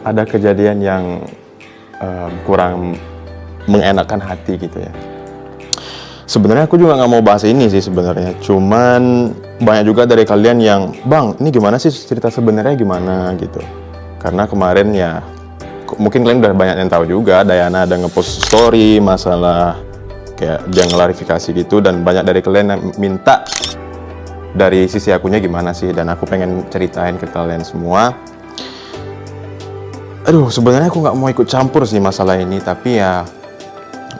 Ada kejadian yang kurang mengenakan hati gitu ya. Sebenarnya aku juga nggak mau bahas ini sih sebenarnya. Cuman banyak juga dari kalian yang, Bang, ini gimana sih cerita sebenarnya gimana gitu. Karena kemarin ya, mungkin kalian udah banyak yang tahu juga, Dayana ada ngepost story masalah kayak dia ngelarifikasi gitu, dan banyak dari kalian yang minta dari sisi akunya gimana sih, dan aku pengen ceritain ke kalian semua. Aduh, sebenarnya aku nggak mau ikut campur sih masalah ini, tapi ya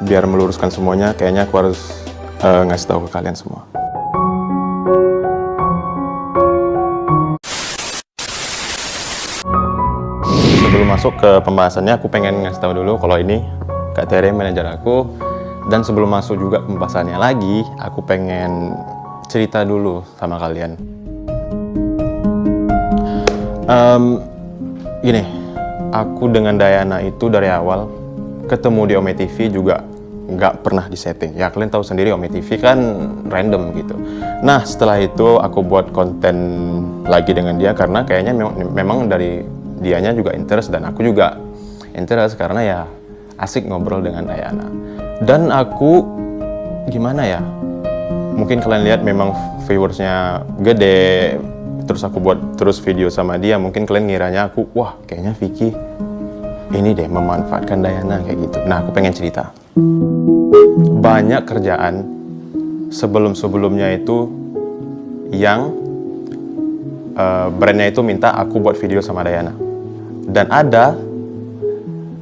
biar meluruskan semuanya, kayaknya aku harus ngasih tahu ke kalian semua. Sebelum masuk ke pembahasannya, aku pengen ngasih tahu dulu kalau ini Kak Tere, manajer aku. Dan sebelum masuk juga pembahasannya lagi, aku pengen cerita dulu sama kalian. Gini, aku dengan Dayana itu dari awal ketemu di Ome TV juga nggak pernah disetting. Ya kalian tahu sendiri Ome TV kan random gitu. Nah setelah itu aku buat konten lagi dengan dia karena kayaknya memang dari dianya juga interest dan aku juga interest karena ya asik ngobrol dengan Dayana. Dan aku gimana ya? Mungkin kalian lihat memang viewersnya gede. Terus aku buat terus video sama dia. Mungkin kalian ngiranya aku, wah kayaknya Vicky ini deh memanfaatkan Dayana kayak gitu. Nah aku pengen cerita. Banyak kerjaan sebelum-sebelumnya itu yang brandnya itu minta aku buat video sama Dayana. Dan ada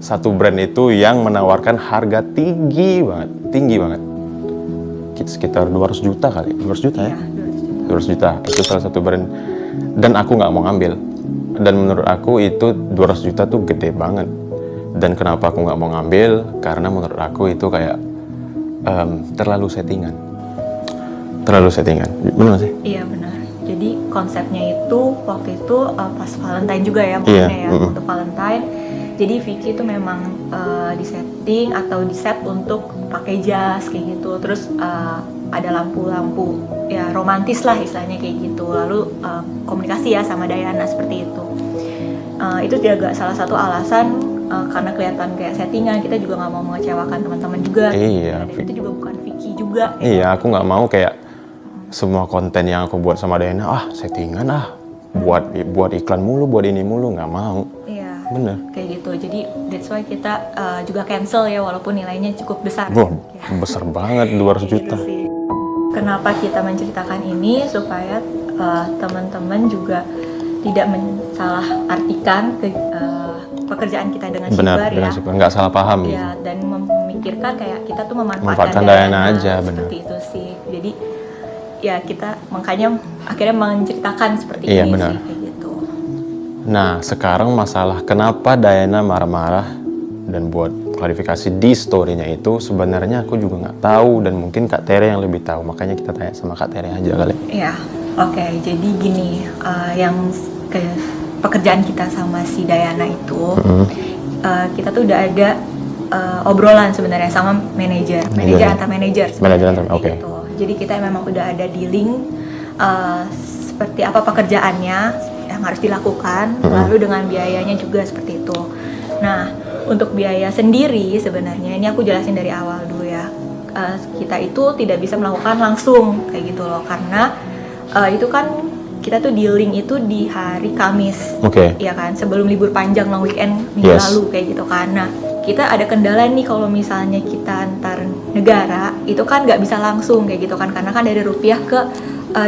satu brand itu yang menawarkan harga tinggi banget. Sekitar 200 juta kali, 200 juta ya? 200 juta, itu salah satu brand. Dan aku nggak mau ngambil. Dan menurut aku itu 200 juta tuh gede banget. Dan kenapa aku nggak mau ngambil? Karena menurut aku itu kayak terlalu settingan. Benar nggak sih? Iya benar. Jadi konsepnya itu waktu itu pas Valentine juga ya, makanya ya untuk Valentine. Jadi Vicky itu memang disetting atau diset untuk pakai jas kayak gitu. Terus ada lampu-lampu ya romantis lah istilahnya kayak gitu. Lalu komunikasi ya sama Dayana seperti itu. Itu juga salah satu alasan karena kelihatan kayak settingan, kita juga nggak mau mengecewakan teman-teman juga. Iya. Dan itu juga bukan Vicky juga. Iya, aku nggak mau kayak semua konten yang aku buat sama Dayana, settingan buat iklan mulu, buat ini mulu, nggak mau. Iya. Bener. Kayak gitu. Jadi that's why kita juga cancel ya walaupun nilainya cukup besar. Wah, besar banget 200 juta. Gitu sih. Kenapa kita menceritakan ini supaya teman-teman juga tidak mensalah-artikan pekerjaan kita dengan Shipper ya. Shipper, nggak salah paham gitu. Ya, dan memikirkan kayak kita tuh memanfaatkan Dayana aja, benar. Seperti itu sih. Jadi ya kita makanya akhirnya menceritakan seperti Iya, ini benar. sih kayak gitu. Nah, sekarang masalah kenapa Dayana marah-marah dan buat klarifikasi di story-nya itu sebenarnya aku juga nggak tahu dan mungkin Kak Tere yang lebih tahu. Makanya kita tanya sama Kak Tere aja kali. Iya, oke. Jadi gini, yang pekerjaan kita sama si Dayana itu, kita tuh udah ada obrolan sebenarnya sama manajer antar manajer. Oke. Gitu. Jadi kita memang udah ada dealing seperti apa pekerjaannya yang harus dilakukan, lalu dengan biayanya juga seperti itu. Nah, untuk biaya sendiri sebenarnya ini aku jelasin dari awal dulu ya. Kita itu tidak bisa melakukan langsung kayak gitu loh, karena itu kan kita tuh dealing itu di hari Kamis, ya kan, sebelum libur panjang long weekend minggu lalu kayak gitu kan. Nah, kita ada kendala nih kalau misalnya kita antar negara itu kan nggak bisa langsung kayak gitu kan, karena kan dari rupiah ke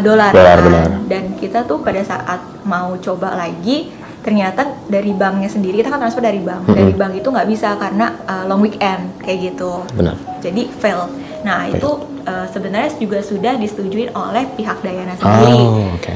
dolar kan. Dan kita tuh pada saat mau coba lagi ternyata dari banknya sendiri, kita kan transfer dari bank, dari bank itu nggak bisa karena long weekend kayak gitu. Benar. Jadi fail. Nah itu sebenarnya juga sudah disetujui oleh pihak Dayana sendiri.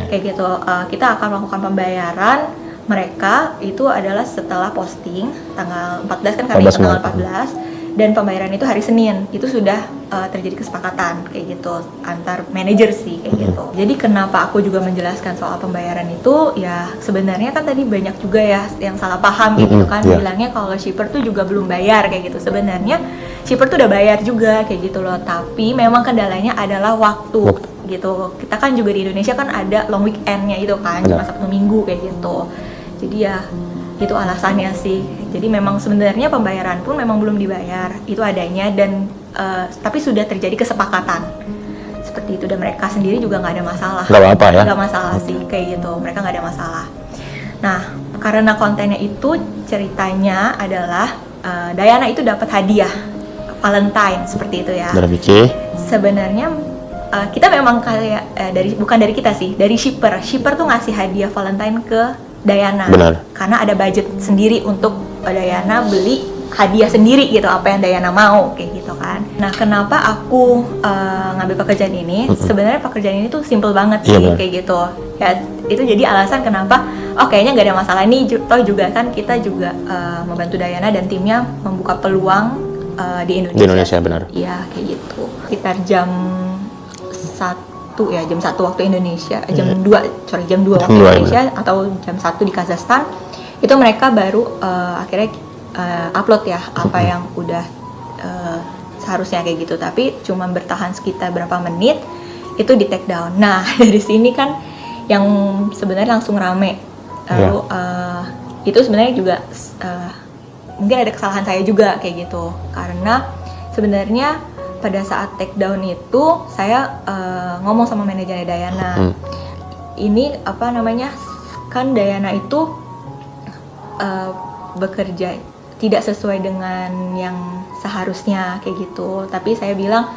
Kayak gitu. Kita akan melakukan pembayaran mereka itu adalah setelah posting tanggal 14 kan, kami tanggal 14, dan pembayaran itu hari Senin. Itu sudah terjadi kesepakatan kayak gitu antar manajer sih kayak gitu. Jadi kenapa aku juga menjelaskan soal pembayaran itu ya, sebenarnya kan tadi banyak juga ya yang salah paham gitu kan, bilangnya kalau shipper tuh juga belum bayar kayak gitu. Sebenarnya shipper tuh udah bayar juga kayak gitu loh, tapi memang kendalanya adalah waktu gitu. Kita kan juga di Indonesia kan ada long weekendnya itu kan, cuma Sabtu Minggu kayak gitu. Jadi ya Itu alasannya sih. Jadi memang sebenarnya pembayaran pun memang belum dibayar, itu adanya, dan tapi sudah terjadi kesepakatan seperti itu, dan mereka sendiri juga nggak ada masalah. Nggak apa-apa ya? Nggak masalah sih kayak gitu, mereka nggak ada masalah. Nah, karena kontennya itu ceritanya adalah Diana itu dapat hadiah Valentine seperti itu ya. Dari Vicky. Sebenarnya kita memang kayak bukan dari kita sih, dari shipper tuh ngasih hadiah Valentine ke Diana. Benar. Karena ada budget sendiri untuk Diana beli hadiah sendiri gitu, apa yang Diana mau kayak gitu kan. Nah, kenapa aku ngambil pekerjaan ini? Sebenarnya pekerjaan ini tuh simple banget sih, kayak gitu. Ya, itu jadi alasan kenapa kayaknya nggak ada masalah nih. Toh juga kan kita juga membantu Diana dan timnya membuka peluang di Indonesia. Di Indonesia, benar. Iya, kayak gitu. Sekitar jam 1 ya, jam 1 waktu Indonesia, jam 2 waktu Indonesia, atau jam 1 di Kazakhstan. Itu mereka baru akhirnya upload ya apa yang udah seharusnya kayak gitu, tapi cuma bertahan sekitar berapa menit itu di take down. Nah, dari sini kan yang sebenarnya langsung rame. Lalu itu sebenarnya juga mungkin ada kesalahan saya juga kayak gitu, karena sebenarnya pada saat take down itu saya ngomong sama manajernya Diana. Ini apa namanya, kan Diana itu bekerja tidak sesuai dengan yang seharusnya kayak gitu, tapi saya bilang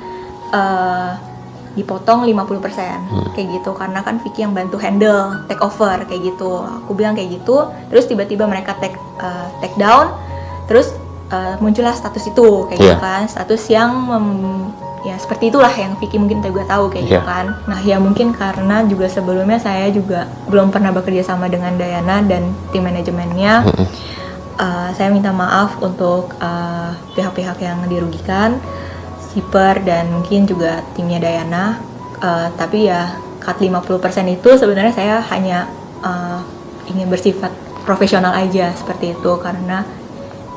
dipotong 50% kayak gitu, karena kan Vicky yang bantu handle take over kayak gitu. Aku bilang kayak gitu, terus tiba-tiba mereka take down, terus muncullah status itu kayak gitu kan, status yang ya seperti itulah yang Vicky mungkin juga tahu kayak gitu kan. Nah, ya mungkin karena juga sebelumnya saya juga belum pernah bekerja sama dengan Diana dan tim manajemennya. Saya minta maaf untuk pihak-pihak yang dirugikan, shipper dan mungkin juga timnya Diana. Tapi ya cut 50% itu sebenarnya saya hanya ingin bersifat profesional aja seperti itu, karena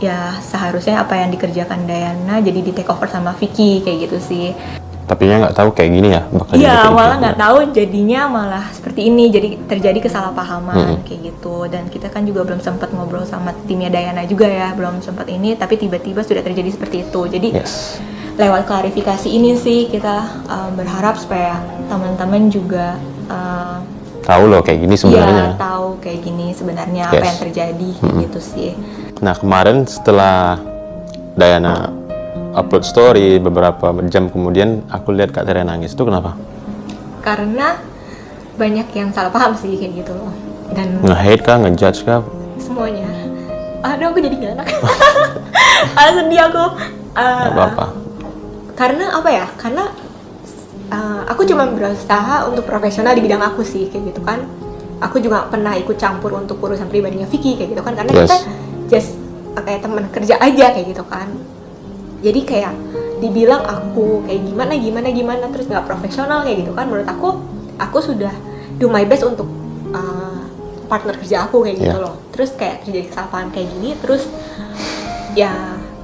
ya seharusnya apa yang dikerjakan Diana jadi di take over sama Vicky kayak gitu sih. Tapi ya nggak tahu kayak gini ya bakal. Iya, malah nggak tahu jadinya malah seperti ini, jadi terjadi kesalahpahaman kayak gitu. Dan kita kan juga belum sempat ngobrol sama timnya Diana juga ya, belum sempat ini, tapi tiba-tiba sudah terjadi seperti itu. Jadi lewat klarifikasi ini sih kita berharap supaya teman-teman juga tahu loh kayak gini sebenarnya. Iya, tahu kayak gini sebenarnya apa yang terjadi gitu sih. Nah, kemarin setelah Diana upload story, beberapa jam kemudian aku lihat Kak Tere nangis. Itu kenapa? Karena banyak yang salah paham sih kayak gitu loh. Dan nge-hate kah, ngejudge kah? Semuanya. Aduh, aku jadi gak enak. Sedih aku. Gak apa-apa. Karena apa ya? Karena aku cuma berusaha untuk profesional di bidang aku sih kayak gitu kan. Aku juga pernah ikut campur untuk urusan pribadinya Vicky kayak gitu kan. Karena kita just kayak teman kerja aja kayak gitu kan. Jadi kayak dibilang aku kayak gimana terus nggak profesional kayak gitu kan. Menurut aku sudah do my best untuk partner kerja aku kayak gitu loh. Terus kayak terjadi kesalahan kayak gini, terus ya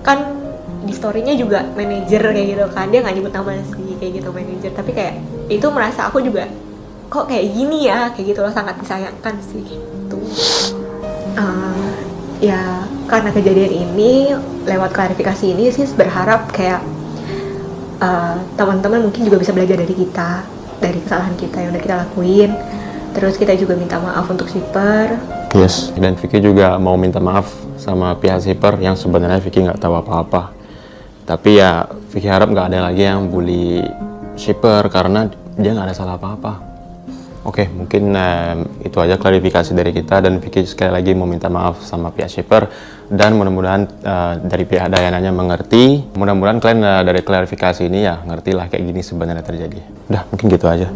kan di story-nya juga manajer kayak gitu kan, dia nggak nyebut nama sih kayak gitu manajer, tapi kayak itu merasa aku juga kok kayak gini ya kayak gitu loh, sangat disayangkan sih gitu. Ya karena kejadian ini, lewat klarifikasi ini sih berharap kayak teman-teman mungkin juga bisa belajar dari kita, dari kesalahan kita yang udah kita lakuin. Terus kita juga minta maaf untuk shipper. Dan Vicky juga mau minta maaf sama pihak shipper yang sebenarnya Vicky nggak tahu apa-apa. Tapi ya Vicky harap nggak ada lagi yang bully shipper karena dia nggak ada salah apa-apa. Oke, mungkin itu aja klarifikasi dari kita, dan Vicky sekali lagi mau minta maaf sama pihak shipper, dan mudah-mudahan dari pihak Diana-nya mengerti. Mudah-mudahan kalian dari klarifikasi ini ya ngerti lah kayak gini sebenarnya terjadi. Udah, mungkin gitu aja.